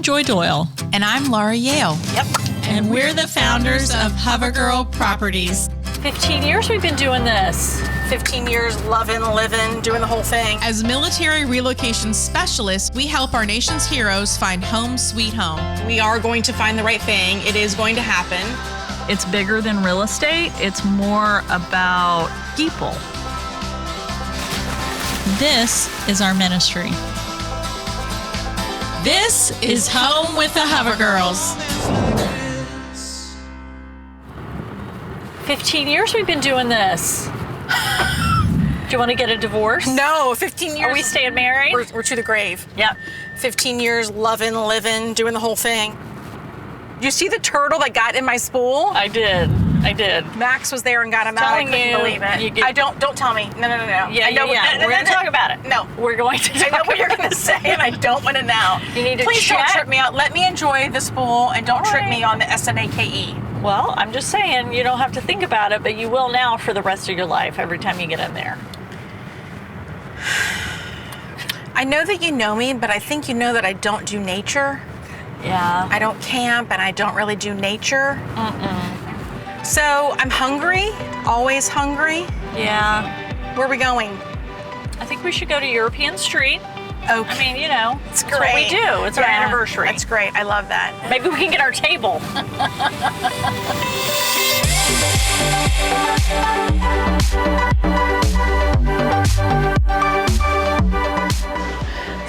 I'm Joy Doyle. And I'm Lara Yehl. Yep. And we're the founders of HoverGirl Properties. 15 years we've been doing this. 15 years loving, living, doing the whole thing. As military relocation specialists, we help our nation's heroes find home sweet home. We are going to find the right thing. It is going to happen. It's bigger than real estate. It's more about people. This is our ministry. This is Home with the HoverGirls. 15 years we've been doing this. Do you want to get a divorce? No, 15 years. Are we staying married? We're to the grave. Yep. 15 years loving, living, doing the whole thing. You see the turtle that got in my spool? I did. Max was there and got him out. I couldn't believe it. Don't tell me. No. Yeah, we're going to talk about it. No. We're going to talk I know what you're going to say, and I don't want to know. You need to Please check. don't trip me out. Let me enjoy the spool, and don't trick me on the SNAKE. Well, I'm just saying, you don't have to think about it, but you will now for the rest of your life every time you get in there. I know that you know me, but I think you know that I don't do nature. Yeah. I don't camp, and I don't really do nature. So I'm hungry, always hungry. Yeah. Where are we going? I think we should go to European Street. Okay. I mean, you know, It's that's what we great. do. It's our anniversary. That's great. I love that. Maybe we can get our table.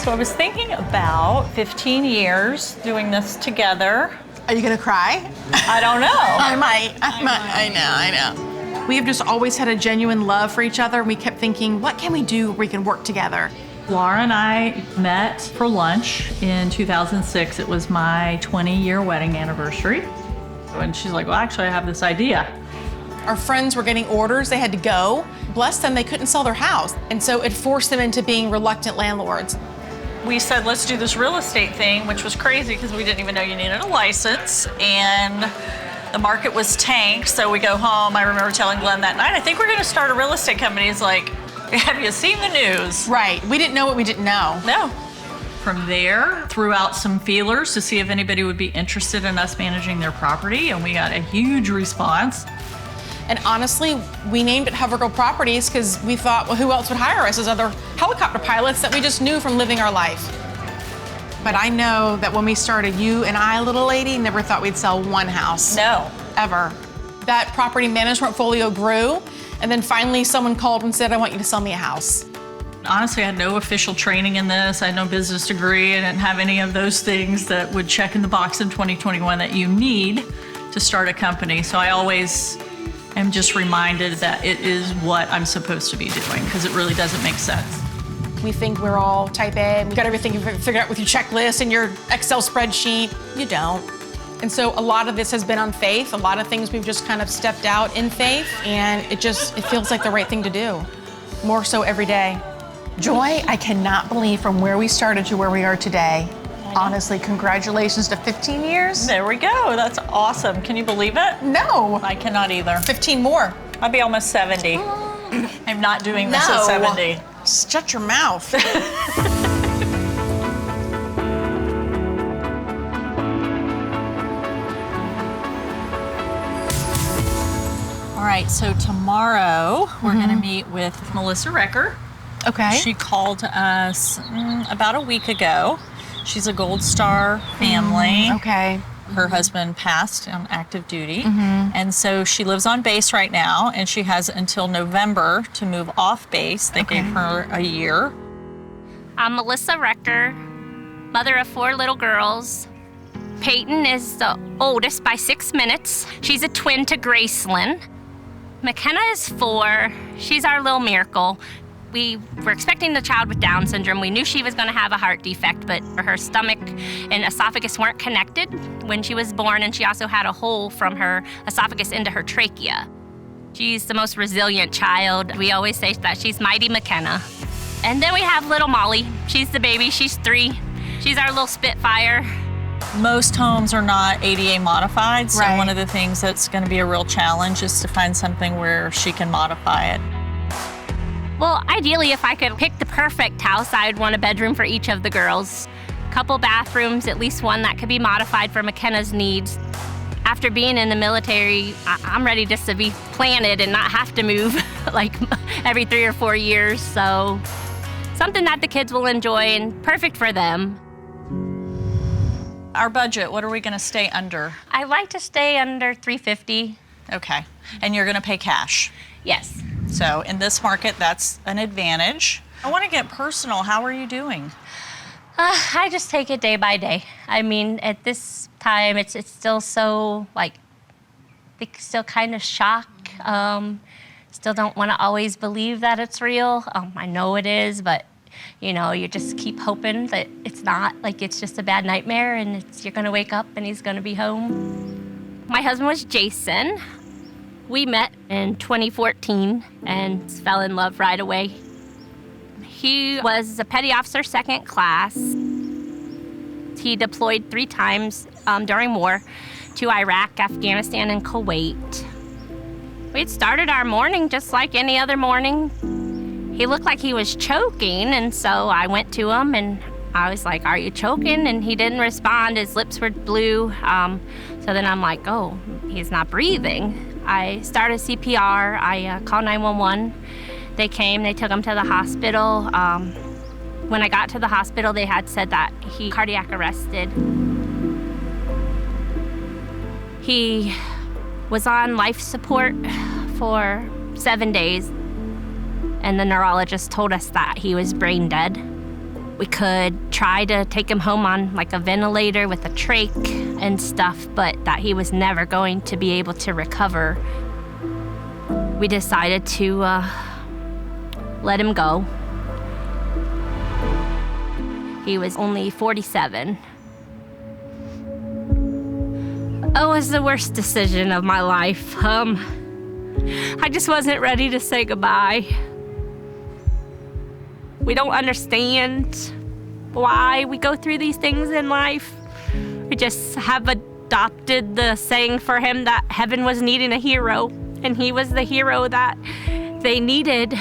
So I was thinking about 15 years doing this together. Are you going to cry? I don't know. I might. I know. We have just always had a genuine love for each other. We kept thinking, what can we do where we can work together? Laura and I met for lunch in 2006. It was my 20-year wedding anniversary. And she's like, well, actually, I have this idea. Our friends were getting orders. They had to go. Bless them, they couldn't sell their house. And so it forced them into being reluctant landlords. We said, let's do this real estate thing, which was crazy because we didn't even know you needed a license. And the market was tanked. So we go home. I remember telling Glenn that night, I think we're going to start a real estate company. He's like, have you seen the news? Right. We didn't know what we didn't know. No. From there, threw out some feelers to see if anybody would be interested in us managing their property, and we got a huge response. And honestly, we named it HoverGirl Properties because we thought, well, who else would hire us as other helicopter pilots that we just knew from living our life? But I know that when we started, you and I, little lady, never thought we'd sell one house. No. Ever. That property management portfolio grew, and then finally someone called and said, I want you to sell me a house. Honestly, I had no official training in this. I had no business degree. I didn't have any of those things that would check in the box in 2021 that you need to start a company. So I always am just reminded that it is what I'm supposed to be doing because it really doesn't make sense. We think we're all type A, we got everything figured out with your checklist and your Excel spreadsheet. You don't. And so a lot of this has been on faith. A lot of things we've just kind of stepped out in faith, and it feels like the right thing to do. More so every day. Joy, I cannot believe from where we started to where we are today. Honestly, congratulations to 15 years. There we go. That's awesome. Can you believe it? No. I cannot either. 15 more. I'll be almost 70. I'm not doing this at 70. Shut your mouth. All right, so tomorrow we're going to meet with Melissa Recker. Okay. She called us about a week ago. She's a Gold Star family. Okay. Her husband passed on active duty, and so she lives on base right now, and she has until November to move off base. They gave her a year. I'm Melissa Recker, mother of 4 little girls. Peyton is the oldest by 6 minutes. She's a twin to Gracelyn. McKenna is 4. She's our little miracle. We were expecting the child with Down syndrome. We knew she was going to have a heart defect, but her stomach and esophagus weren't connected when she was born, and she also had a hole from her esophagus into her trachea. She's the most resilient child. We always say that she's Mighty McKenna. And then we have little Molly. She's the baby. She's 3. She's our little Spitfire. Most homes are not ADA modified, so Right. one of the things that's going to be a real challenge is to find something where she can modify it. Well, ideally, if I could pick the perfect house, I'd want a bedroom for each of the girls. couple bathrooms, at least one that could be modified for McKenna's needs. After being in the military, I'm ready just to be planted and not have to move like every 3 or 4 years. So something that the kids will enjoy and perfect for them. Our budget, what are we going to stay under? I like to stay under $350. Okay. And you're going to pay cash. Yes. So in this market, that's an advantage. I want to get personal. How are you doing? I just take it day by day. I mean, at this time, it's still so, like, still kind of shock. Still don't want to always believe that it's real. I know it is, but, you know, you just keep hoping that it's not, like it's just a bad nightmare and you're going to wake up and he's going to be home. My husband was Jason. We met in 2014 and fell in love right away. He was a petty officer, 2nd class. He deployed 3 times during war to Iraq, Afghanistan, and Kuwait. We'd started our morning just like any other morning. He looked like he was choking, and so I went to him and I was like, "Are you choking?" And he didn't respond. His lips were blue. So then I'm like, "Oh, he's not breathing." I started CPR. I called 911. They came, they took him to the hospital. When I got to the hospital, they had said that he cardiac arrested. He was on life support for 7 days, and the neurologist told us that he was brain dead. We could try to take him home on like a ventilator with a trach and stuff, but that he was never going to be able to recover. We decided to let him go. He was only 47. Oh, it was the worst decision of my life. I just wasn't ready to say goodbye. We don't understand why we go through these things in life. We just have adopted the saying for him that heaven was needing a hero, and he was the hero that they needed.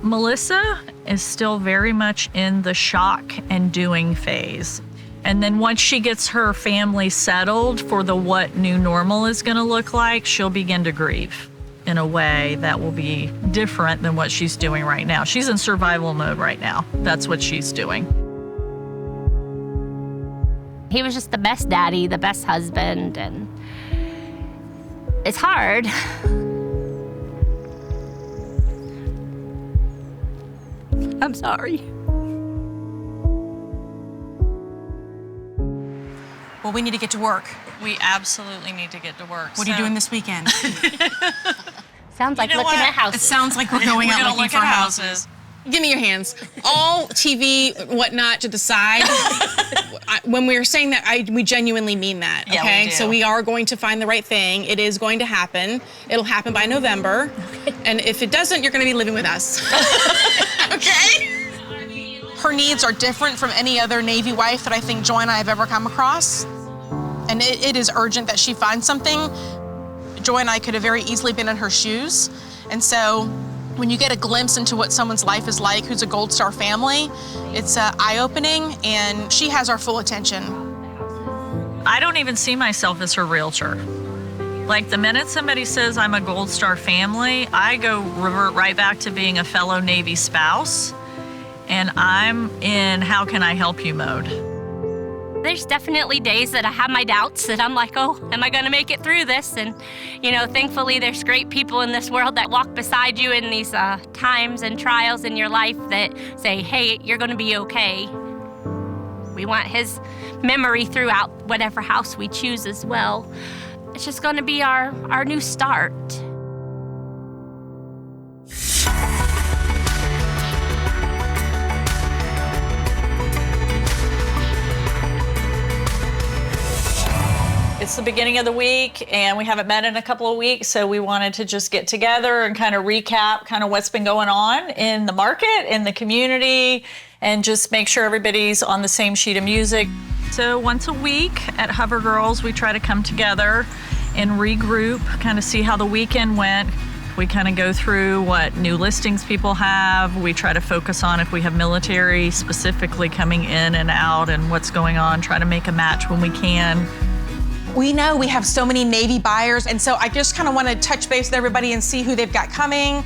Melissa is still very much in the shock and doing phase. And then once she gets her family settled for the what new normal is going to look like, she'll begin to grieve in a way that will be different than what she's doing right now. She's in survival mode right now. That's what she's doing. He was just the best daddy, the best husband, and it's hard. I'm sorry. Well, we need to get to work. We absolutely need to get to work. What are you doing this weekend? Sounds like You know looking what? at houses. It sounds like we're going out gonna looking look for at houses. Give me your hands. All TV, whatnot to the side. When we're saying that, we genuinely mean that, Yeah, okay? we do. So we are going to find the right thing. It is going to happen. It'll happen by November. And if it doesn't, you're going to be living with us. Okay? Her needs are different from any other Navy wife that I think Joy and I have ever come across. And it is urgent that she finds something. Joy and I could have very easily been in her shoes. And so when you get a glimpse into what someone's life is like who's a Gold Star family, it's eye-opening, and she has our full attention. I don't even see myself as her realtor. Like the minute somebody says I'm a Gold Star family, I go revert right back to being a fellow Navy spouse, and I'm in how can I help you mode. There's definitely days that I have my doubts that I'm like, oh, am I gonna make it through this? And, you know, thankfully there's great people in this world that walk beside you in these times and trials in your life that say, hey, you're gonna be okay. We want his memory throughout whatever house we choose as well. It's just gonna be our new start. It's the beginning of the week, and we haven't met in a couple of weeks, so we wanted to just get together and kind of recap kind of what's been going on in the market, in the community, and just make sure everybody's on the same sheet of music. So once a week at Hover Girls, we try to come together and regroup, kind of see how the weekend went, We kind of go through what new listings people have. We try to focus on if we have military specifically coming in and out and what's going on, try to make a match when we can. We know we have so many Navy buyers, and so I just kind of want to touch base with everybody and see who they've got coming.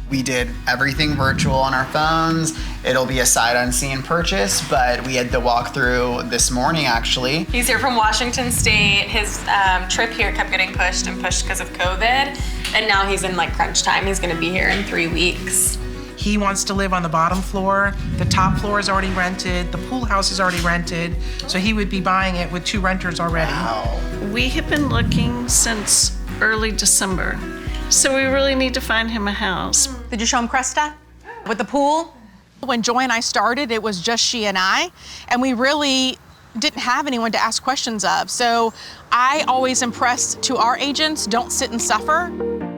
We did everything virtual on our phones. It'll be a sight unseen purchase, but we had the walkthrough this morning actually. He's here from Washington State. His trip here kept getting pushed and pushed because of COVID, and now he's in like crunch time. He's gonna be here in 3 weeks. He wants to live on the bottom floor. The top floor is already rented. The pool house is already rented. So he would be buying it with 2 renters already. Wow. We have been looking since early December, so we really need to find him a house. Did you show him Cresta with the pool? When Joy and I started, it was just she and I, and we really didn't have anyone to ask questions of. So I always impress to our agents, don't sit and suffer.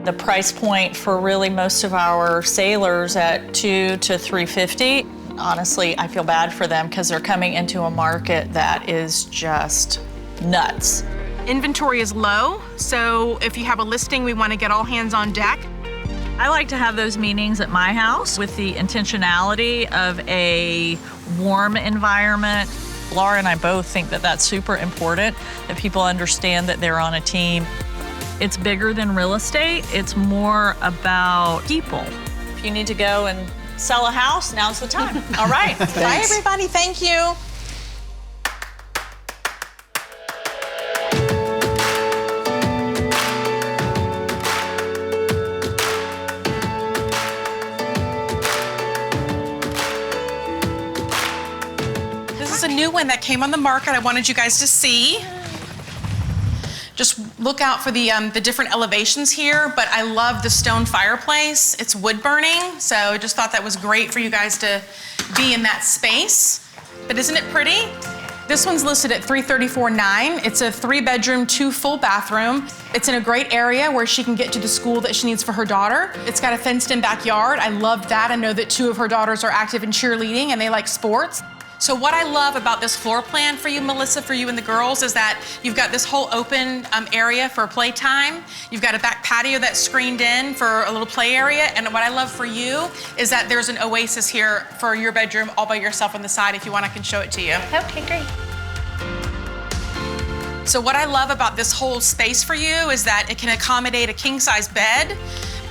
The price point for really most of our sailors at $200 to $350, honestly, I feel bad for them because they're coming into a market that is just nuts. Inventory is low, so if you have a listing, we want to get all hands on deck. I like to have those meetings at my house with the intentionality of a warm environment. Laura and I both think that that's super important, that people understand that they're on a team. It's bigger than real estate. It's more about people. If you need to go and sell a house, now's the time. All right. Bye, everybody. Thank you. This is a new one that came on the market. I wanted you guys to see. Just look out for the different elevations here, but I love the stone fireplace. It's wood burning, so I just thought that was great for you guys to be in that space. But isn't it pretty? This one's listed at $334,900. It's a 3-bedroom, 2 full bathroom. It's in a great area where she can get to the school that she needs for her daughter. It's got a fenced-in backyard. I love that. I know that 2 of her daughters are active in cheerleading and they like sports. So what I love about this floor plan for you, Melissa, for you and the girls, is that you've got this whole open area for playtime. You've got a back patio that's screened in for a little play area. And what I love for you is that there's an oasis here for your bedroom all by yourself on the side. If you want, I can show it to you. Okay, great. So what I love about this whole space for you is that it can accommodate a king-size bed,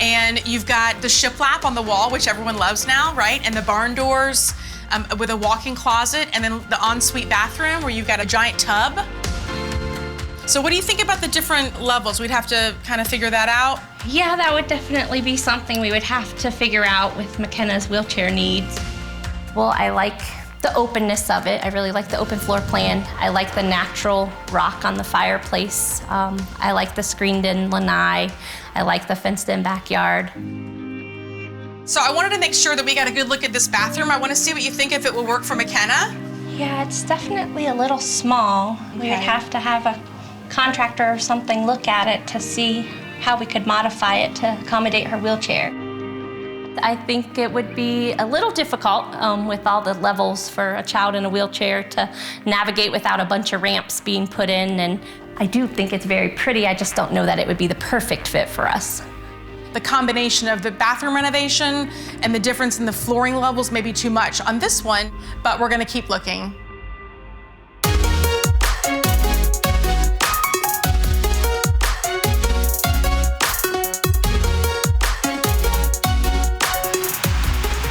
and you've got the shiplap on the wall, which everyone loves now, right? And the barn doors with a walk-in closet, and then the ensuite bathroom where you've got a giant tub. So what do you think about the different levels? We'd have to kind of figure that out. Yeah, that would definitely be something we would have to figure out with McKenna's wheelchair needs. Well, I like the openness of it. I really like the open floor plan. I like the natural rock on the fireplace. I like the screened-in lanai. I like the fenced-in backyard. So I wanted to make sure that we got a good look at this bathroom. I want to see what you think if it will work for McKenna. Yeah, it's definitely a little small. We would have to have a contractor or something look at it to see how we could modify it to accommodate her wheelchair. I think it would be a little difficult with all the levels for a child in a wheelchair to navigate without a bunch of ramps being put in. And I do think it's very pretty. I just don't know that it would be the perfect fit for us. The combination of the bathroom renovation and the difference in the flooring levels may be too much on this one, but we're gonna keep looking.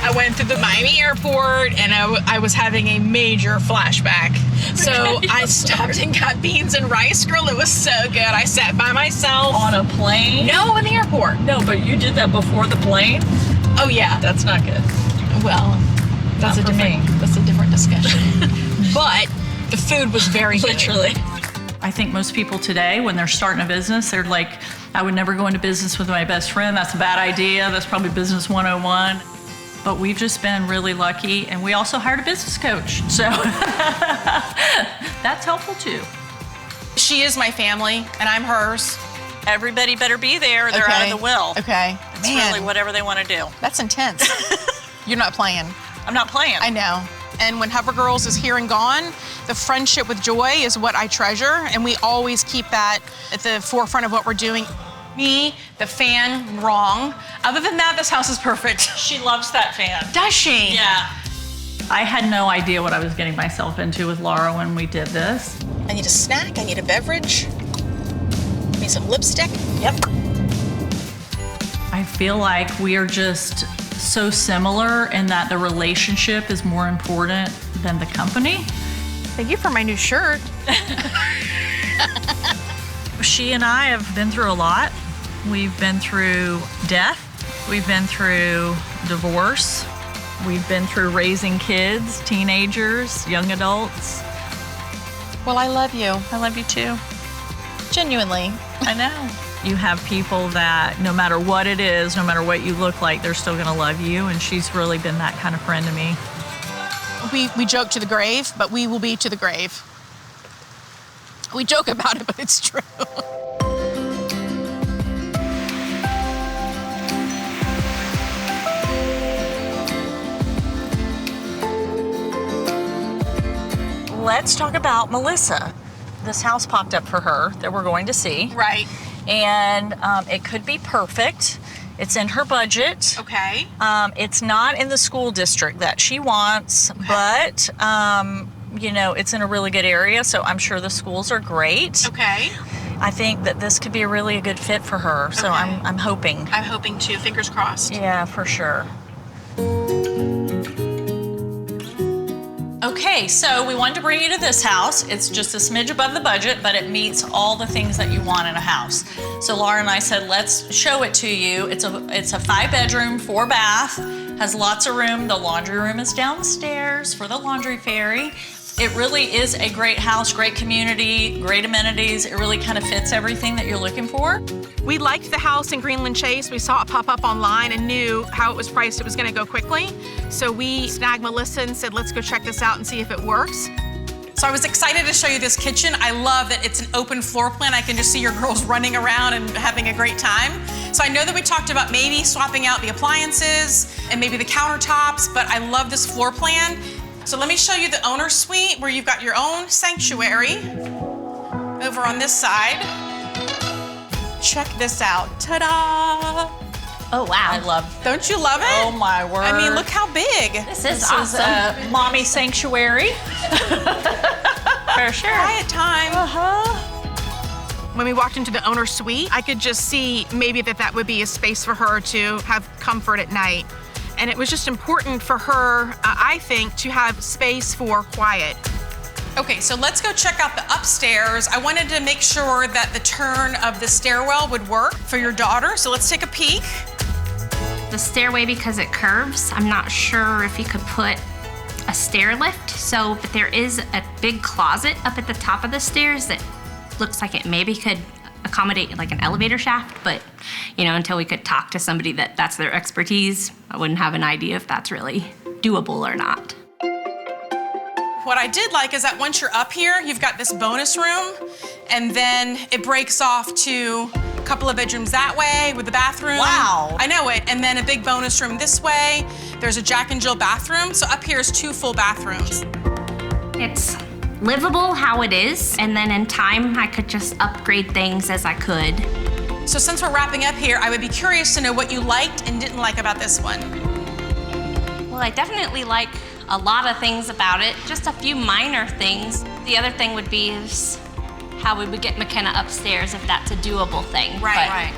I went through the Miami airport and I was having a major flashback. So I stopped and got beans and rice. Girl, it was so good. I sat by myself. On a plane? No, in the airport. No, but you did that before the plane? Oh yeah. That's not good. Well, that's a different discussion. But the food was very good. Literally. I think most people today, when they're starting a business, they're like, I would never go into business with my best friend. That's a bad idea. That's probably business 101. But we've just been really lucky, and we also hired a business coach, so that's helpful too. She is my family, and I'm hers. Everybody better be there or they're out of the will. Okay. It's really whatever they want to do. That's intense. You're not playing. I'm not playing. I know. And when Hover Girls is here and gone, the friendship with Joy is what I treasure, and we always keep that at the forefront of what we're doing. Me, the fan, wrong. Other than that, this house is perfect. She loves that fan. Does she? Yeah. I had no idea what I was getting myself into with Lara when we did this. I need a snack, I need a beverage, I need some lipstick. Yep. I feel like we are just so similar in that the relationship is more important than the company. Thank you for my new shirt. She and I have been through a lot. We've been through death. We've been through divorce. We've been through raising kids, teenagers, young adults. Well, I love you. I love you too. Genuinely. I know. You have people that no matter what it is, no matter what you look like, they're still gonna love you, and she's really been that kind of friend to me. We joke to the grave, but we will be to the grave. We joke about it, but it's true. Let's talk about Melissa. This house popped up for her that we're going to see. Right. And it could be perfect. It's in her budget. Okay. It's not in the school district that she wants, but you know, it's in a really good area, so I'm sure the schools are great. Okay. I think that this could be a really good fit for her, so Okay. I'm hoping. I'm hoping too. Fingers crossed. Yeah, for sure. Okay, so we wanted to bring you to this house. It's just a smidge above the budget, but it meets all the things that you want in a house. So Laura and I said, let's show it to you. It's a 5-bedroom, 4-bath, has lots of room. The laundry room is downstairs for the laundry fairy. It really is a great house, great community, great amenities. It really kind of fits everything that you're looking for. We liked the house in Greenland Chase. We saw it pop up online and knew how it was priced. It was going to go quickly. So we snagged Melissa and said, let's go check this out and see if it works. So I was excited to show you this kitchen. I love that it's an open floor plan. I can just see your girls running around and having a great time. So I know that we talked about maybe swapping out the appliances and maybe the countertops, but I love this floor plan. So let me show you the owner's suite where you've got your own sanctuary over on this side. Check this out. Ta-da! Oh, wow. I love. Don't you love it? Oh, my word. I mean, look how big. This is a mommy sanctuary. For sure. Quiet time. When we walked into the owner's suite, I could just see maybe that would be a space for her to have comfort at night. And it was just important for her, I think, to have space for quiet. Okay, so let's go check out the upstairs. I wanted to make sure that the turn of the stairwell would work for your daughter, so let's take a peek. The stairway, because it curves, I'm not sure if you could put a stair lift. But there is a big closet up at the top of the stairs that looks like it maybe could accommodate like an elevator shaft, but you know, until we could talk to somebody that's their expertise, I wouldn't have an idea if that's really doable or not. What I did like is that once you're up here, you've got this bonus room, and then it breaks off to a couple of bedrooms that way with the bathroom. Wow. I know it. And then a big bonus room this way. There's a Jack and Jill bathroom. So up here is 2 full bathrooms. It's livable how it is, and then in time, I could just upgrade things as I could. So since we're wrapping up here, I would be curious to know what you liked and didn't like about this one. Well, I definitely like a lot of things about it, just a few minor things. The other thing would be is how we would get McKenna upstairs if that's a doable thing. Right.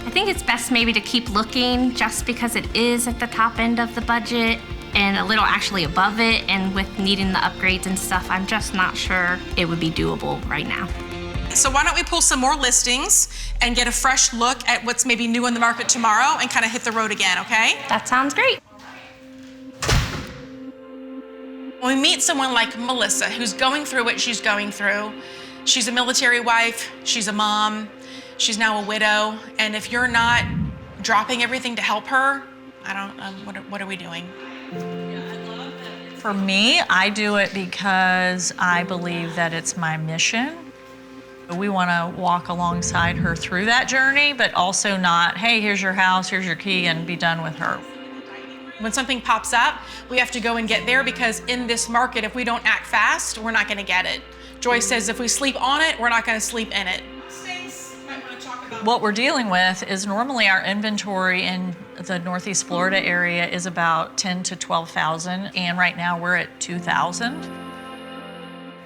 I think it's best maybe to keep looking just because it is at the top end of the budget and a little actually above it, and with needing the upgrades and stuff, I'm just not sure it would be doable right now. So why don't we pull some more listings and get a fresh look at what's maybe new on the market tomorrow and kind of hit the road again, okay? That sounds great. When we meet someone like Melissa, who's going through what she's going through, she's a military wife, she's a mom, she's now a widow, and if you're not dropping everything to help her, what are we doing? For me, I do it because I believe that it's my mission. We want to walk alongside her through that journey, but also not, hey, here's your house, here's your key, and be done with her. When something pops up, we have to go and get there, because in this market, if we don't act fast, we're not going to get it. Joyce says if we sleep on it, we're not going to sleep in it. what we're dealing with is normally our inventory in the Northeast Florida area is about 10 to 12,000, and right now we're at 2,000.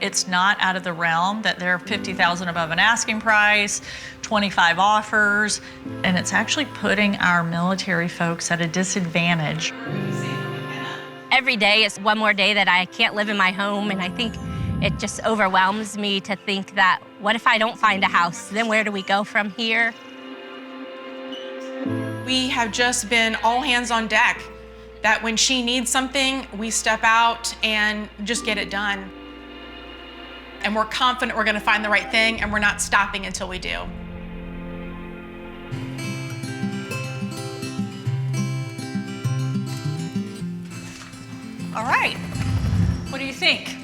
It's not out of the realm that they're 50,000 above an asking price, 25 offers, and it's actually putting our military folks at a disadvantage. Every day is one more day that I can't live in my home, and I think it just overwhelms me to think that, what if I don't find a house? Then where do we go from here? We have just been all hands on deck, that when she needs something, we step out and just get it done. And we're confident we're gonna find the right thing, and we're not stopping until we do. All right, what do you think?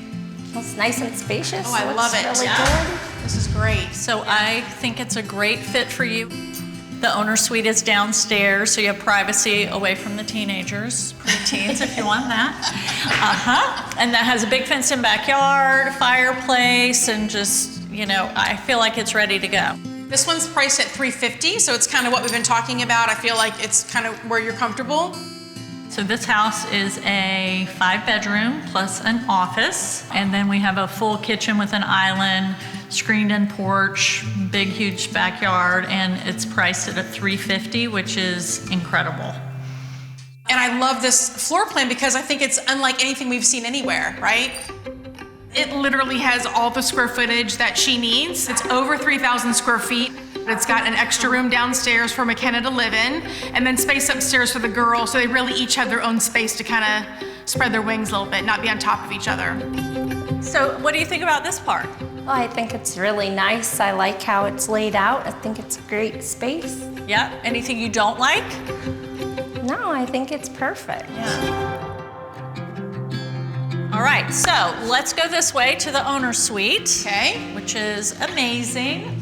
It's nice and spacious. Oh, I love it. Really Yeah. good. This is great. So I think it's a great fit for you. The owner suite is downstairs, so you have privacy away from the teenagers, preteens if you want that. And that has a big fenced-in backyard, fireplace, and just, you know, I feel like it's ready to go. This one's priced at $350, so it's kind of what we've been talking about. I feel like it's kind of where you're comfortable. So this house is a 5-bedroom plus an office, and then we have a full kitchen with an island, screened-in porch, big, huge backyard, and it's priced at $350, which is incredible. And I love this floor plan because I think it's unlike anything we've seen anywhere, right? It literally has all the square footage that she needs. It's over 3,000 square feet. It's got an extra room downstairs for McKenna to live in, and then space upstairs for the girls, so they really each have their own space to kind of spread their wings a little bit, not be on top of each other. So what do you think about this part? Well, I think it's really nice. I like how it's laid out. I think it's a great space. Yeah, anything you don't like? No, I think it's perfect. All right, so let's go this way to the owner's suite. Okay. Which is amazing.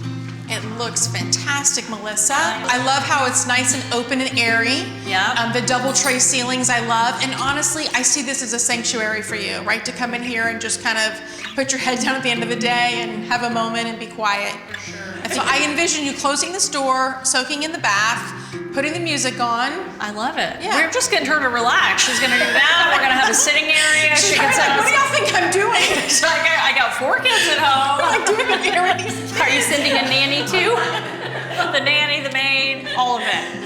It looks fantastic, Melissa. I love how it's nice and open and airy. Yeah. The double tray ceilings I love. And honestly, I see this as a sanctuary for you, right? To come in here and just kind of put your head down at the end of the day and have a moment and be quiet. So I envision you closing this door, soaking in the bath, putting the music on. I love it. Yeah. We're just getting her to relax. She's gonna do that. We're gonna have a sitting area. She's like, what do y'all think I'm doing? She's like, I got 4 kids at home. Like doing it here. Are you sending a nanny too? The nanny, the maid, all of it.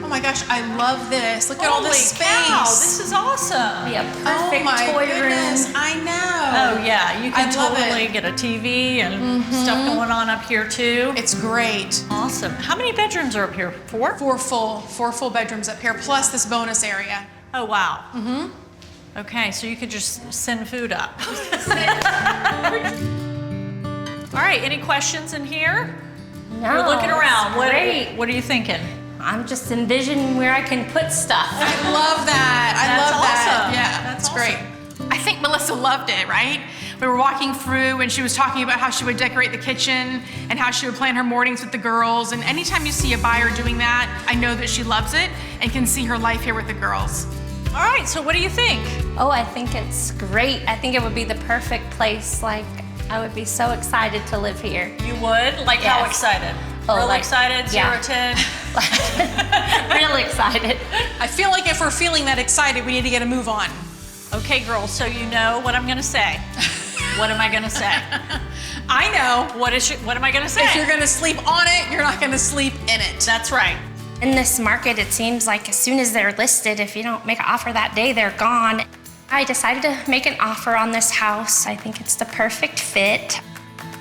Oh my gosh, I love this. Look at all Holy this space. cow, this is awesome. Be a Oh perfect my toy goodness, room. I know. Oh yeah, you can I love totally it. get a TV and stuff going on up here too. It's great. Awesome. How many bedrooms are up here? 4? 4 full bedrooms up here, plus this bonus area. Oh wow. Okay, so you could just send food up. All right, any questions in here? No, You're looking around. it's great. What are you thinking? I'm just envisioning where I can put stuff. I love that. I That's love that. awesome. Yeah, That's that's great. I think Melissa loved it, right? We were walking through and she was talking about how she would decorate the kitchen and how she would plan her mornings with the girls. And anytime you see a buyer doing that, I know that she loves it and can see her life here with the girls. All right, so what do you think? Oh, I think it's great. I think it would be the perfect place. Like, I would be so excited to live here. You would? Like how Yes. excited? Oh, Real like- excited? 0 yeah. to 10? Real excited. I feel like if we're feeling that excited, we need to get a move on. Okay, girls, so you know what I'm gonna say. What am I gonna say? I know. What am I gonna say? If you're gonna sleep on it, you're not gonna sleep in it. That's right. In this market, it seems like as soon as they're listed, if you don't make an offer that day, they're gone. I decided to make an offer on this house. I think it's the perfect fit.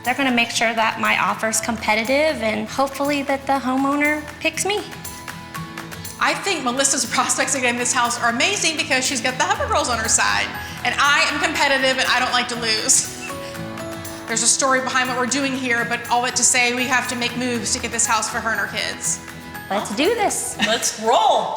They're gonna make sure that my offer is competitive and hopefully that the homeowner picks me. I think Melissa's prospects of getting this house are amazing because she's got the Hubber Girls on her side. And I am competitive and I don't like to lose. There's a story behind what we're doing here, but all that to say we have to make moves to get this house for her and her kids. Let's do this. Let's roll.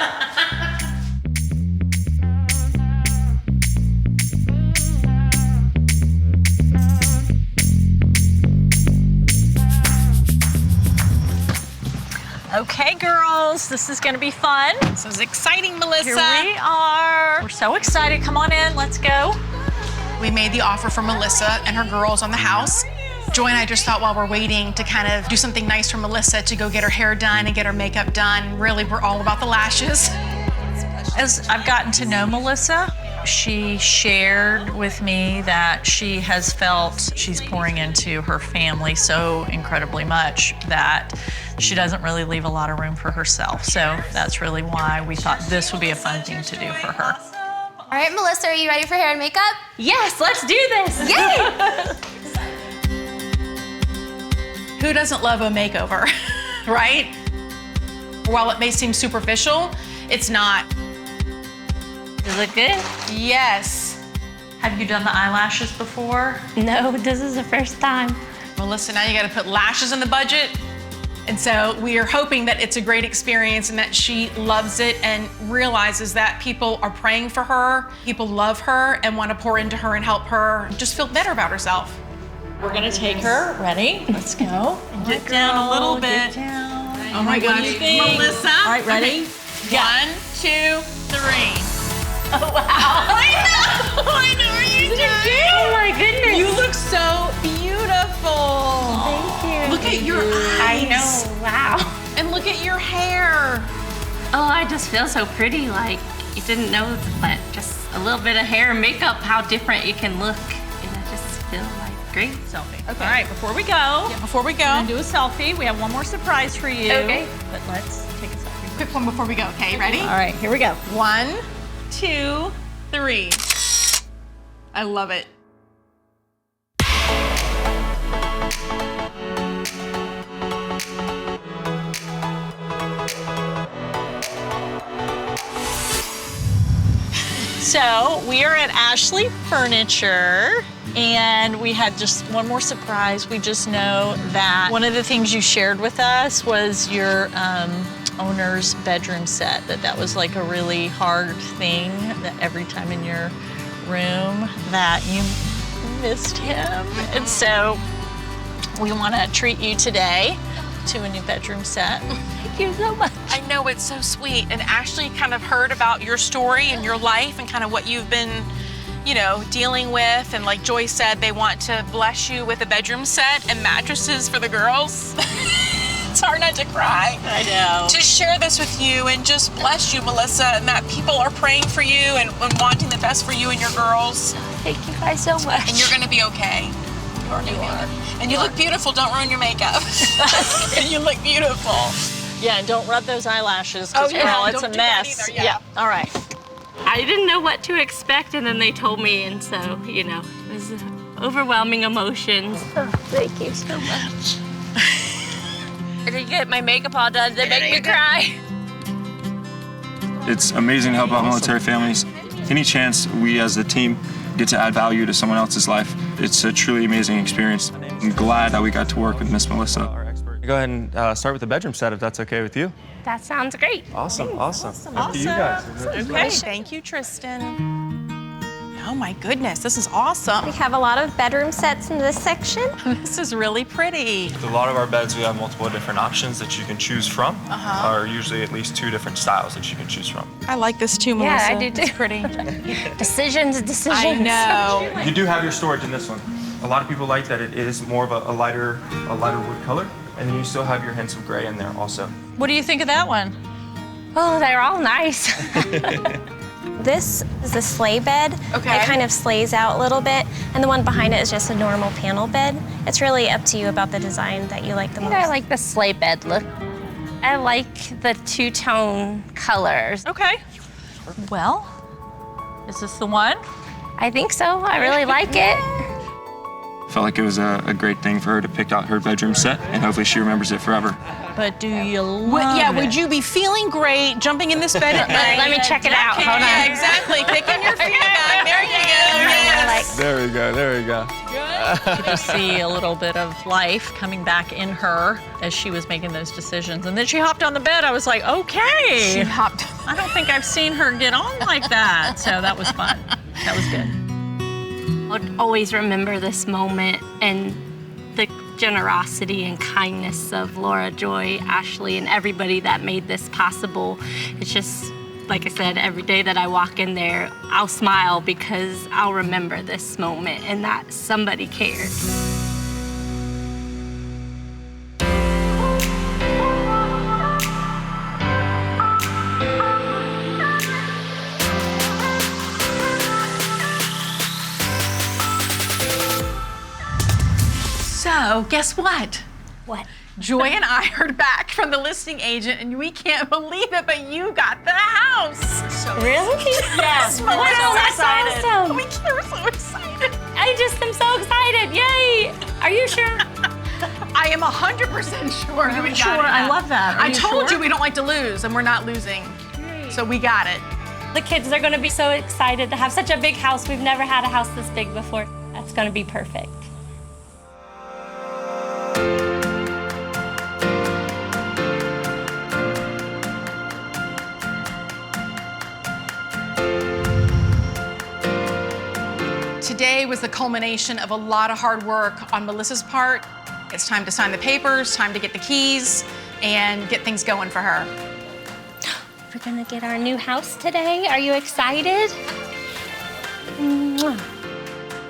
Okay, girls, this is gonna be fun. This is exciting, Melissa. Here we are. We're so excited. Come on in, let's go. We made the offer for Melissa and her girls on the house. Joy and I just thought while we're waiting to kind of do something nice for Melissa to go get her hair done and get her makeup done. Really, we're all about the lashes. As I've gotten to know Melissa, she shared with me that she has felt she's pouring into her family so incredibly much that she doesn't really leave a lot of room for herself. So that's really why we thought this would be a fun thing to do for her. All right, Melissa, are you ready for hair and makeup? Yes, let's do this. Yay! Who doesn't love a makeover, right? While it may seem superficial, it's not. Does it look good? Yes. Have you done the eyelashes before? No, this is the first time. Melissa, now you gotta put lashes in the budget. And so we are hoping that it's a great experience and that she loves it and realizes that people are praying for her, people love her and want to pour into her and help her just feel better about herself. We're gonna take her. Ready? Let's go. Get down a little bit. Oh my gosh, Melissa. All right, ready? Yeah. 1, 2, 3. Oh, wow. I know, are you doing? Oh, my goodness. You look so beautiful. Thank you. Look at your eyes. I know, wow. And look at your hair. Oh, I just feel so pretty, like you didn't know, but just a little bit of hair and makeup, how different it can look. And I just feel like great. Selfie. Okay. All right, before we go, Before we we're go, gonna do a selfie. We have one more surprise for you. Okay. But let's take a selfie. quick one before we go, okay? Ready? All right, here we go. 1, 2, 3. I love it. So we are at Ashley Furniture, and we had just one more surprise. We just know that one of the things you shared with us was your owner's bedroom set, that was like a really hard thing, that every time in your room that you missed him. And so we want to treat you today to a new bedroom set. Thank you so much. I know, it's so sweet. And Ashley kind of heard about your story and your life and kind of what you've been, you know, dealing with. And like Joy said, they want to bless you with a bedroom set and mattresses for the girls. It's hard not to cry. I know. To share this with you and just bless you, Melissa, and that people are praying for you and wanting the best for you and your girls. Thank you guys so much. And you're gonna be okay. You are. And you look beautiful. Don't ruin your makeup. And you look beautiful. Yeah, and don't rub those eyelashes, because it's don't a do that mess. either, yeah. All right. I didn't know what to expect, and then they told me, and so, you know, it was overwhelming emotions. Oh, thank you so much. I didn't get my makeup all done. They make me cry. It's amazing to help out military families. Any chance we as a team get to add value to someone else's life, it's a truly amazing experience. I'm glad that we got to work with Miss Melissa. Go ahead and start with the bedroom set if that's okay with you. That sounds great. Awesome. After you guys. Okay, thank you, Tristan. Oh my goodness, this is awesome. We have a lot of bedroom sets in this section. This is really pretty. With a lot of our beds, we have multiple different options that you can choose from, or usually at least 2 different styles that you can choose from. I like this too, Melissa. Yeah, I do too. It's pretty. Decisions. I know. You do have your storage in this one. A lot of people like that it is more of a lighter wood color, and then you still have your hints of gray in there also. What do you think of that one? Oh, they're all nice. This is the sleigh bed. Okay. It kind of slays out a little bit, and the one behind it is just a normal panel bed. It's really up to you about the design that you like the most. I like the sleigh bed look. I like the 2-tone colors. Okay. Well, is this the one? I think so. I really like it. Felt like it was a great thing for her to pick out her bedroom set, and hopefully she remembers it forever. But do you love it? Would you be feeling great jumping in this bed at night? Let me check it out. Hold on. Yeah, exactly. Kicking your feet back. There you go. Yes. There we go. You could see a little bit of life coming back in her as she was making those decisions. And then she hopped on the bed. I was like, okay. She hopped. I don't think I've seen her get on like that. So that was fun. That was good. I'll always remember this moment and the generosity and kindness of Laura, Joy, Ashley, and everybody that made this possible. It's just, like I said, every day that I walk in there, I'll smile because I'll remember this moment and that somebody cared. So, guess what? What? Joy and I heard back from the listing agent, and we can't believe it, but you got the house. Really? Yes. Wow, that's awesome. We're so excited. I just am so excited. Yay! Are you sure? I am 100% sure. Are you we got sure? it. I love that. Are I you told sure? you we don't like to lose, and we're not losing. So we got it. The kids are going to be so excited to have such a big house. We've never had a house this big before. That's going to be perfect. Today was the culmination of a lot of hard work on Melissa's part. It's time to sign the papers, time to get the keys, and get things going for her. We're going to get our new house today. Are you excited? Mwah.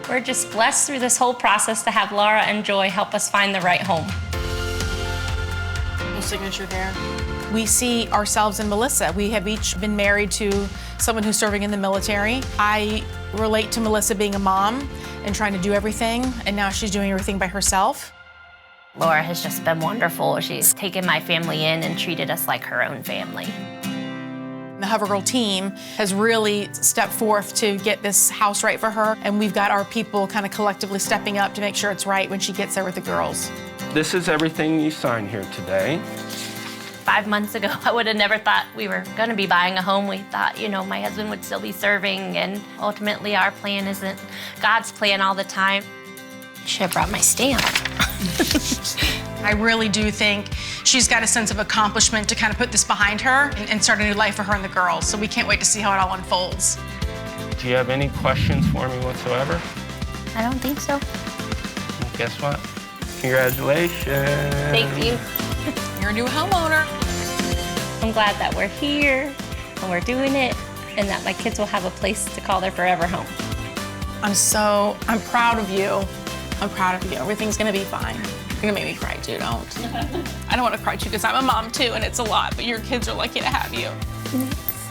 We're just blessed through this whole process to have Lara and Joy help us find the right home. No signature there. We see ourselves in Melissa. We have each been married to someone who's serving in the military. I relate to Melissa being a mom and trying to do everything, and now she's doing everything by herself. Laura has just been wonderful. She's taken my family in and treated us like her own family. The HoverGirl team has really stepped forth to get this house right for her, and we've got our people kind of collectively stepping up to make sure it's right when she gets there with the girls. This is everything you signed here today. 5 months ago, I would have never thought we were going to be buying a home. We thought, my husband would still be serving, and ultimately our plan isn't God's plan all the time. Should have brought my stamp. I really do think she's got a sense of accomplishment to kind of put this behind her and start a new life for her and the girls. So we can't wait to see how it all unfolds. Do you have any questions for me whatsoever? I don't think so. Well, guess what? Congratulations. Thank you. You're a new homeowner. I'm glad that we're here and we're doing it, and that my kids will have a place to call their forever home. I'm proud of you. I'm proud of you. Everything's gonna be fine. You're gonna make me cry too, don't. I don't wanna cry too because I'm a mom too, and it's a lot, but your kids are lucky to have you.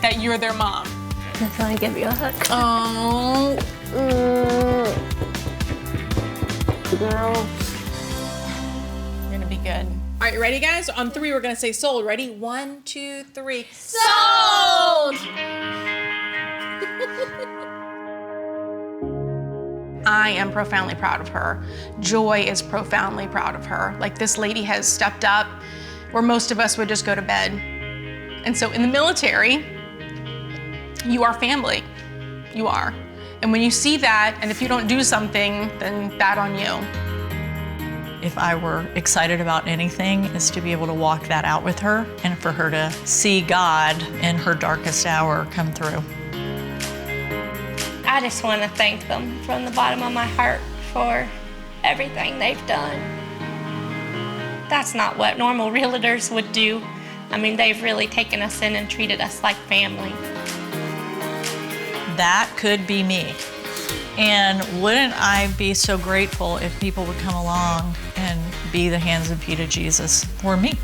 That you're their mom. I just wanna give you a hug. Oh. Girl. You're gonna be good. All right, you ready, guys? On 3, we're gonna say sold. Ready? 1, 2, 3. Sold! I am profoundly proud of her. Joy is profoundly proud of her. Like, this lady has stepped up where most of us would just go to bed. And so in the military, you are family. You are. And when you see that, and if you don't do something, then bad on you. If I were excited about anything, is to be able to walk that out with her and for her to see God in her darkest hour come through. I just want to thank them from the bottom of my heart for everything they've done. That's not what normal realtors would do. I mean, they've really taken us in and treated us like family. That could be me. And wouldn't I be so grateful if people would come along and be the hands and feet of Jesus for me?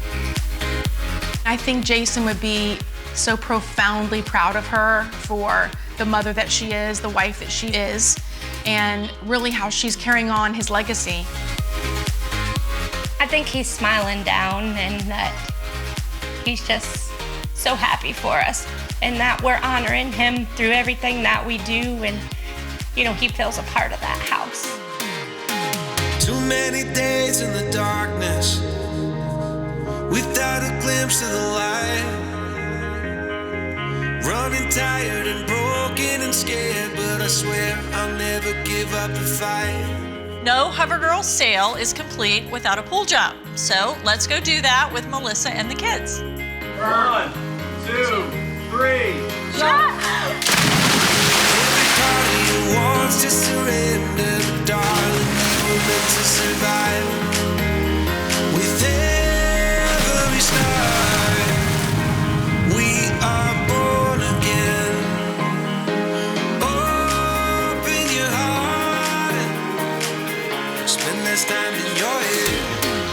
I think Jason would be so profoundly proud of her for the mother that she is, the wife that she is, and really how she's carrying on his legacy. I think he's smiling down and that he's just so happy for us and that we're honoring him through everything that we do, and he feels a part of that house. Too many days in the darkness without a glimpse of the light. Running tired and broken and scared, but I swear I'll never give up the fight. No HoverGirl sale is complete without a pool jump. So let's go do that with Melissa and the kids. 1, 2, 3, jump! Every part of you wants to surrender, but darling, you were meant to survive. With every start, we are born again. Open your heart and spend less time in your head.